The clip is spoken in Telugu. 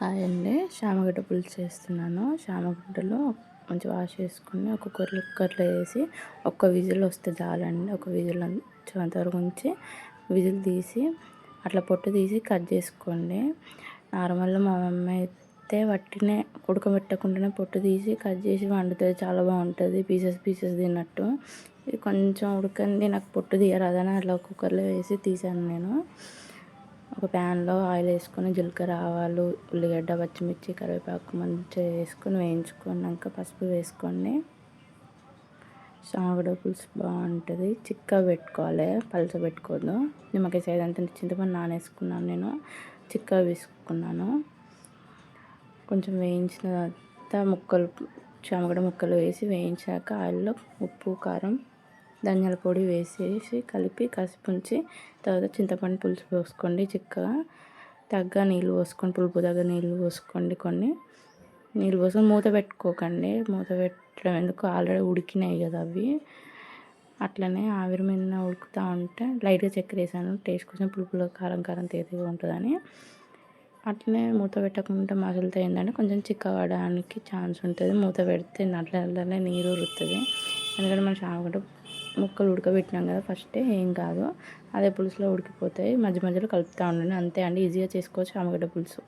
హాయ్ అండి. శామగడ్డ పులుసు చేస్తున్నాను. శామగడ్డలు మంచిగా వాష్ చేసుకొని ఒక కుక్కర్లో వేసి ఒక్క విజిల్ వస్తే చాలండి. ఒక విజిల్ వచ్చేంత వరకు ఉంచి విజిల్ తీసి అట్లా పొట్టు తీసి కట్ చేసుకోండి. నార్మల్గా మా మమ్మీ అయితే వట్టినే ఉడకబెట్టకుండానే పొట్టు తీసి కట్ చేసి వండుతుంది. చాలా బాగుంటుంది, పీసెస్ పీసెస్ తిన్నట్టు. ఇది కొంచెం ఉడకండి, నాకు పొట్టు తీయరాదని అట్లా కుక్కర్లో వేసి తీసాను నేను. ఒక ప్యాన్లో ఆయిల్ వేసుకొని జీలకర్ర, ఆవాలు, ఉల్లిగడ్డ, పచ్చిమిర్చి, కరివేపాకు మంచిగా వేసుకొని వేయించుకున్నాక పసుపు వేసుకోండి. శామగడ్డ పులుసు బాగుంటుంది. చిక్కగా పెట్టుకోవాలి, పలుచగా పెట్టుకోవద్దు. నిమ్మకాయ సైజ్ అంత చింతపండు నానేసుకున్నాను, నేను చిక్కగా వేసుకున్నాను. కొంచెం వేయించిన తర్వాత శామగడ్డ ముక్కలు వేసి వేయించాక ఆయిల్లో ఉప్పు, కారం, ధనియాల పొడి వేసేసి కలిపి కసిపుంచి తర్వాత చింతపండు పులుసు పోసుకోండి. చిక్కగా నీళ్ళు పోసుకొని, పులుపు తగ్గ నీళ్ళు పోసుకోండి. కొన్ని నీళ్ళు పోసుకొని మూత పెట్టుకోకండి. మూత పెట్టడం ఎందుకు, ఆల్రెడీ ఉడికినాయి కదా అవి. అట్లనే ఆవిరి మీద ఉడుకుతూ ఉంటే లైట్గా చక్కెర వేసాను, టేస్ట్ కోసం, పులుపులో కారం కారం తీయగా ఉంటుందని. అట్లనే మూత పెట్టకుండా మసులుతో ఏంటంటే కొంచెం చిక్కబడడానికి ఛాన్స్ ఉంటుంది. మూత పెడితే నల్లనే నీరు ఉరుతుంది. ఎందుకంటే మనం శామగడ్డ ముక్కలు ఉడకబెట్టినాం కదా ఫస్టే, ఏం కాదు. అదే పులుసులో ఉడికిపోతాయి. మధ్య మధ్యలో కలుపుతూ ఉండండి. అంతే అండి, ఈజీగా చేసుకోవచ్చు శామగడ్డ పులుసు.